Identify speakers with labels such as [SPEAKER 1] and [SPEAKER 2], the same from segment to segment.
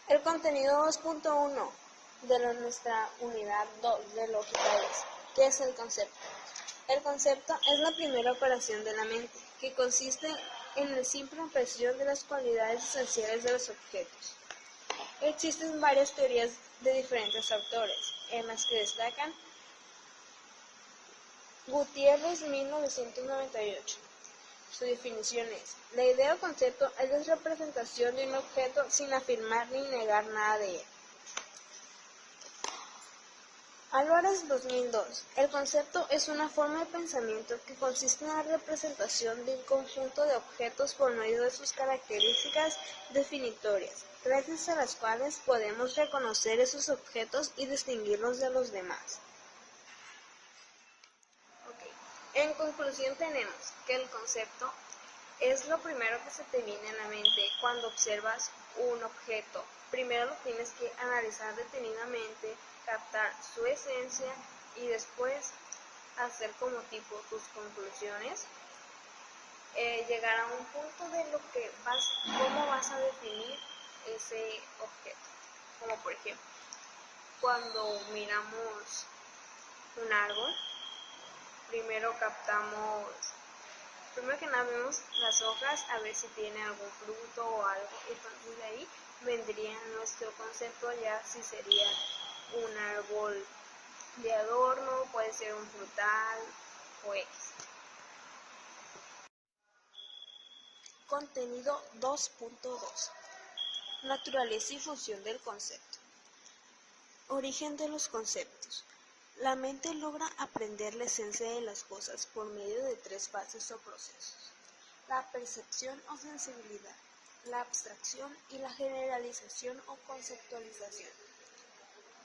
[SPEAKER 1] El contenido 2.1 de nuestra unidad 2 de lógica es: ¿qué es el concepto? El concepto es la primera operación de la mente, que consiste en la simple impresión de las cualidades esenciales de los objetos. Existen varias teorías de diferentes autores, en las que destacan Gutiérrez, 1998. Su definición es: la idea o concepto es la representación de un objeto sin afirmar ni negar nada de él. Álvarez, 2002. El concepto es una forma de pensamiento que consiste en la representación de un conjunto de objetos por medio de sus características definitorias, gracias a las cuales podemos reconocer esos objetos y distinguirlos de los demás. En conclusión, tenemos que el concepto es lo primero que se te viene a la mente cuando observas un objeto. Primero lo tienes que analizar detenidamente, captar su esencia y después hacer como tipo tus conclusiones, llegar a un punto de lo que cómo vas a definir ese objeto. Como por ejemplo, cuando miramos un árbol, primero que nada vemos las hojas a ver si tiene algún fruto o algo, entonces de ahí vendría nuestro concepto ya si sería un árbol de adorno, puede ser un frutal o X. Contenido 2.2. Naturaleza y función del concepto. Origen de los conceptos. La mente logra aprender la esencia de las cosas por medio de tres fases o procesos: la percepción o sensibilidad, la abstracción y la generalización o conceptualización.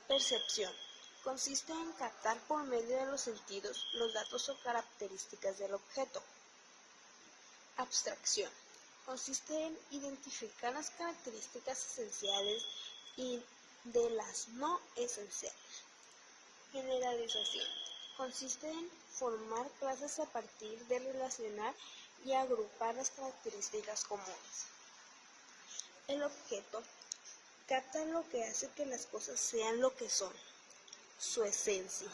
[SPEAKER 1] Percepción. Consiste en captar por medio de los sentidos los datos o características del objeto. Abstracción. Consiste en identificar las características esenciales y de las no esenciales. Generalización. Consiste en formar clases a partir de relacionar y agrupar las características comunes. El objeto capta lo que hace que las cosas sean lo que son, su esencia.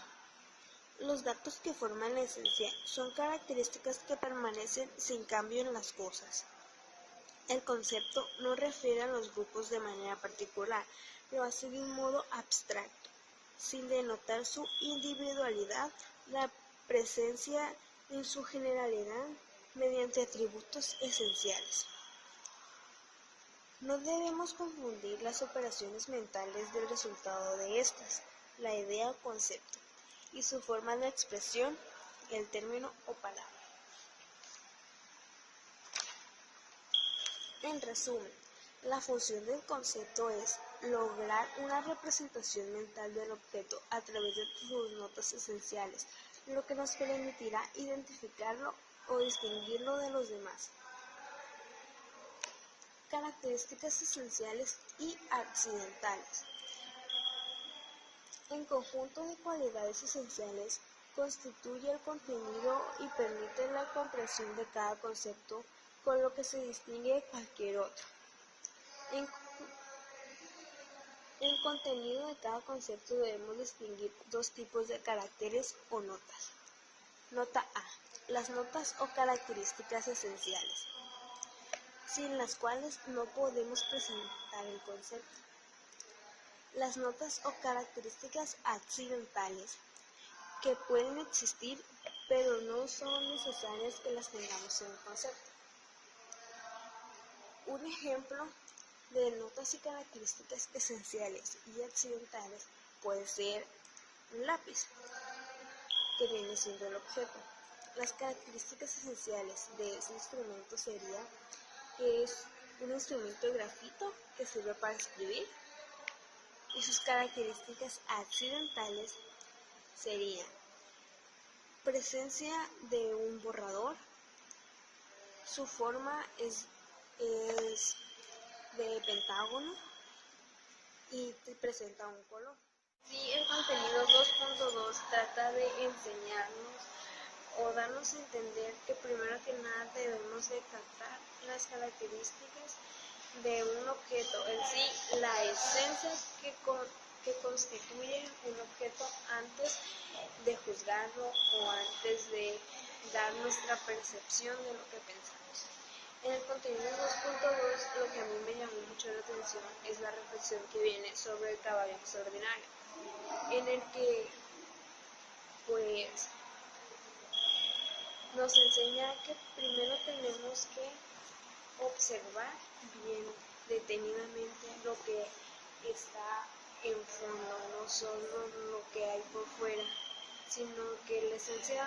[SPEAKER 1] Los datos que forman la esencia son características que permanecen sin cambio en las cosas. El concepto no refiere a los grupos de manera particular, lo hace de un modo abstracto, sin denotar su individualidad, la presencia en su generalidad mediante atributos esenciales. No debemos confundir las operaciones mentales del resultado de estas, la idea o concepto, y su forma de expresión, el término o palabra. En resumen, la función del concepto es lograr una representación mental del objeto a través de sus notas esenciales, lo que nos permitirá identificarlo o distinguirlo de los demás. Características esenciales y accidentales. El conjunto de cualidades esenciales constituye el contenido y permite la comprensión de cada concepto, con lo que se distingue de cualquier otro. En contenido de cada concepto debemos distinguir dos tipos de caracteres o notas. Nota A. Las notas o características esenciales, sin las cuales no podemos presentar el concepto. Las notas o características accidentales, que pueden existir, pero no son necesarias que las tengamos en el concepto. Un ejemplo de notas y características esenciales y accidentales puede ser un lápiz, que viene siendo el objeto. Las características esenciales de ese instrumento sería que es un instrumento de grafito que sirve para escribir, y sus características accidentales serían presencia de un borrador, su forma es de pentágono y te presenta un color. Sí, el contenido 2.2 trata de enseñarnos o darnos a entender que primero que nada debemos de captar las características de un objeto en sí, la esencia que constituye un objeto antes de juzgarlo o antes de dar nuestra percepción de lo que pensamos. En el contenido 2.2, lo que a mí me llamó mucho la atención es la reflexión que viene sobre el caballo extraordinario, en el que pues nos enseña que primero tenemos que observar bien detenidamente lo que está en fondo, no solo lo que hay por fuera, sino que la esencia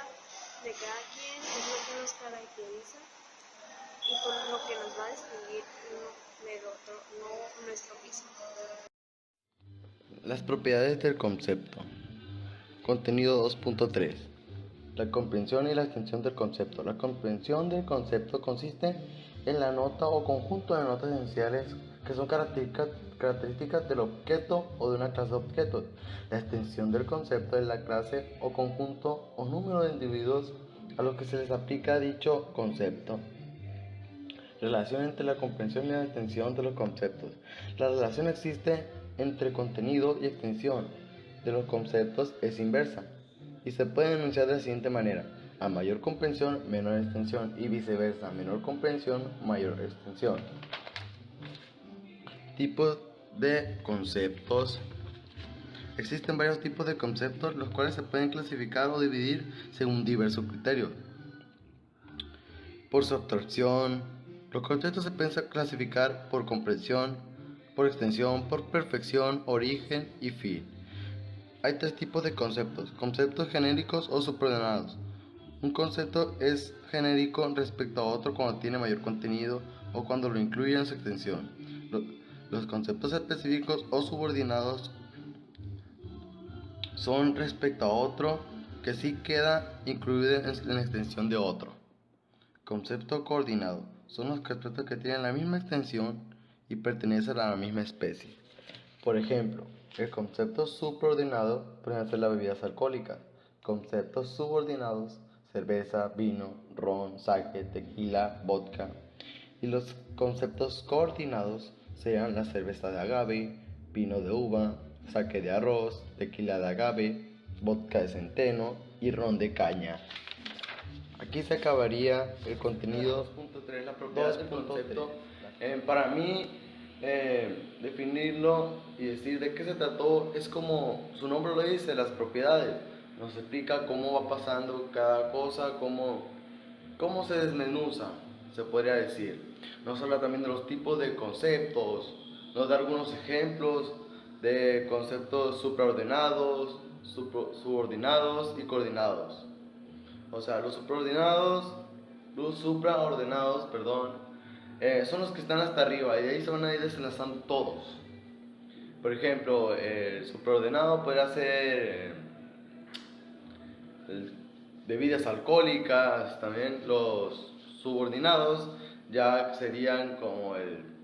[SPEAKER 1] de cada quien es lo que nos caracteriza y por lo que nos va a distinguir uno del otro, no nuestro mismo.
[SPEAKER 2] Las propiedades del concepto. Contenido 2.3. La comprensión y la extensión del concepto. La comprensión del concepto consiste en la nota o conjunto de notas esenciales que son características del objeto o de una clase de objetos. La extensión del concepto es la clase o conjunto o número de individuos a los que se les aplica dicho concepto. Relación entre la comprensión y la extensión de los conceptos. La relación existe entre contenido y extensión de los conceptos es inversa y se puede enunciar de la siguiente manera: a mayor comprensión, menor extensión, y viceversa, menor comprensión, mayor extensión. Tipos de conceptos. Existen varios tipos de conceptos, los cuales se pueden clasificar o dividir según diversos criterios. Por su abstracción, los conceptos se pueden clasificar por comprensión, por extensión, por perfección, origen y fin. Hay tres tipos de conceptos: conceptos genéricos o subordenados. Un concepto es genérico respecto a otro cuando tiene mayor contenido o cuando lo incluye en su extensión. Los conceptos específicos o subordinados son respecto a otro que sí queda incluido en la extensión de otro. Concepto coordinado son los conceptos que tienen la misma extensión y pertenecen a la misma especie. Por ejemplo, el concepto supraordinado pueden ser las bebidas alcohólicas. Conceptos subordinados: cerveza, vino, ron, sake, tequila, vodka. Y los conceptos coordinados serían la cerveza de agave, vino de uva, sake de arroz, tequila de agave, vodka de centeno y ron de caña. Aquí se acabaría el contenido 2.3, la propiedad del concepto. Para mí, definirlo y decir de qué se trató es como su nombre lo dice, las propiedades. Nos explica cómo va pasando cada cosa, cómo se desmenuza, se podría decir. Nos habla también de los tipos de conceptos, nos da algunos ejemplos de conceptos supraordenados, subordinados y coordinados. O sea, los supraordenados, son los que están hasta arriba y de ahí se van a ir desenlazando todos. Por ejemplo, el supraordenado podría ser bebidas alcohólicas. También los subordinados ya serían como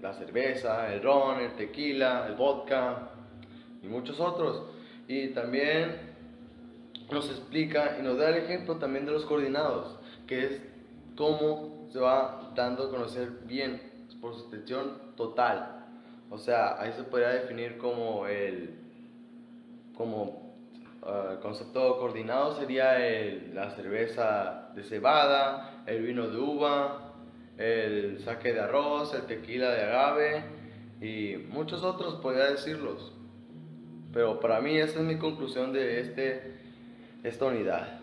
[SPEAKER 2] la cerveza, el ron, el tequila, el vodka y muchos otros. Y también nos explica y nos da el ejemplo también de los coordinados, que es cómo se va dando a conocer bien por su extensión total. O sea, ahí se podría definir como el concepto coordinado sería la cerveza de cebada, el vino de uva, el sake de arroz, el tequila de agave y muchos otros podría decirlos. Pero para mí esa es mi conclusión de esta unidad.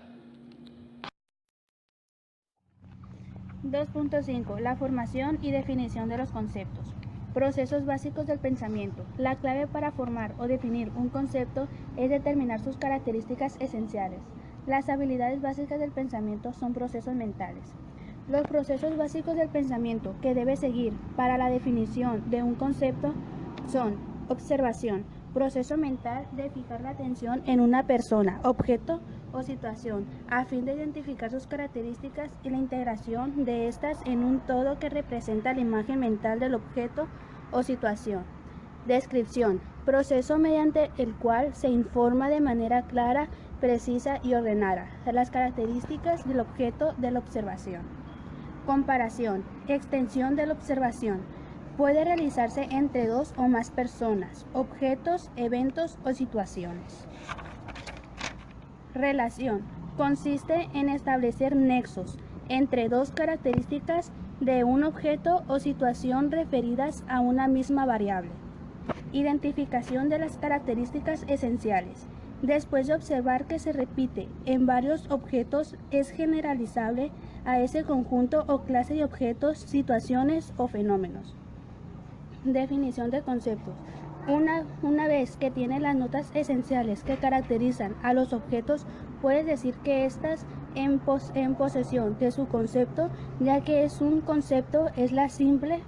[SPEAKER 3] 2.5. La formación y definición de los conceptos. Procesos básicos del pensamiento. La clave para formar o definir un concepto es determinar sus características esenciales. Las habilidades básicas del pensamiento son procesos mentales. Los procesos básicos del pensamiento que debe seguir para la definición de un concepto son: observación, proceso mental de fijar la atención en una persona, objeto o situación, a fin de identificar sus características y la integración de estas en un todo que representa la imagen mental del objeto o situación. Descripción, proceso mediante el cual se informa de manera clara, precisa y ordenada las características del objeto de la observación. Comparación, extensión de la observación, Puede realizarse entre dos o más personas, objetos, eventos o situaciones. Relación. Consiste en establecer nexos entre dos características de un objeto o situación referidas a una misma variable. Identificación de las características esenciales. Después de observar que se repite en varios objetos, es generalizable a ese conjunto o clase de objetos, situaciones o fenómenos. Definición de conceptos. Una vez que tiene las notas esenciales que caracterizan a los objetos, puedes decir que estás en posesión de su concepto, ya que es un concepto, es la simple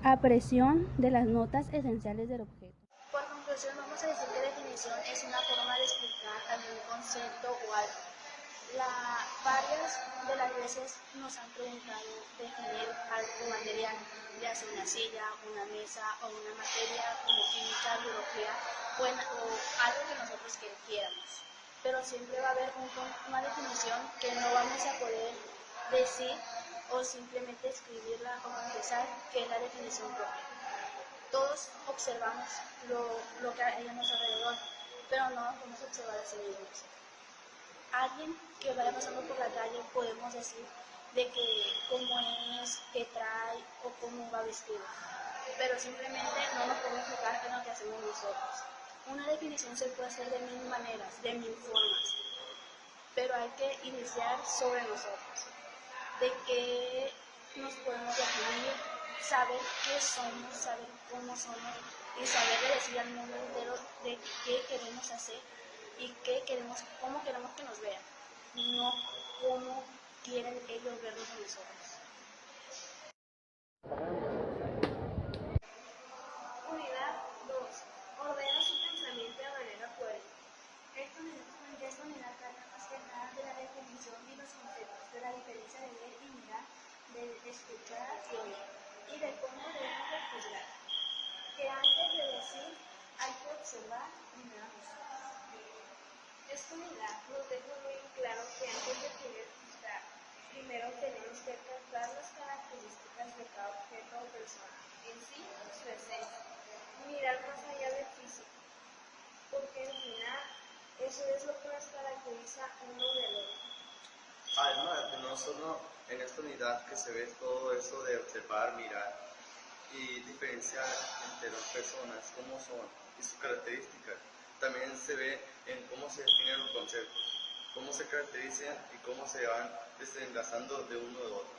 [SPEAKER 3] apreciación de las notas esenciales del objeto.
[SPEAKER 1] Por conclusión, vamos a decir que definición es una forma de explicar algún concepto o algo. Varias de las veces nos han preguntado definir algo material, ya sea una silla, una mesa o una materia como química, biología o algo que nosotros quieramos. Pero siempre va a haber una definición que no vamos a poder decir o simplemente escribirla o confesar, que es la definición propia. Todos observamos lo que hay a nuestro alrededor, pero no nos podemos observar a sí mismos. Alguien que vaya pasando por la calle podemos decir de que cómo es, qué trae o cómo va vestido, pero simplemente no nos podemos fijar en lo que hacemos nosotros. Una definición se puede hacer de mil maneras, de mil formas, pero hay que iniciar sobre nosotros, de qué nos podemos definir, saber qué somos, saber cómo somos y saber decir al mundo entero de qué queremos hacer y cómo queremos que nos vean, no cómo quieren ellos vernos a nosotros. Unidad 2. Ordena su pensamiento de manera coherente. Esta unidad trata más que nada de la definición y los conceptos, de la diferencia de ver y mirar, de escuchar y oír, y de cómo debemos de juzgar. Que antes de decir hay que observar primero a nosotros. Esta unidad nos deja muy claro que antes de querer juzgar, primero tenemos que captar las características de cada objeto o persona, en sí, su esencia, mirar más allá del físico, porque al final eso es lo que nos caracteriza uno del otro.
[SPEAKER 2] Además, no solo en esta unidad que se ve todo eso de observar, mirar y diferenciar entre las personas, cómo son y sus características, también se ve en cómo se definen los conceptos, cómo se caracterizan y cómo se van desenlazando de uno de otro.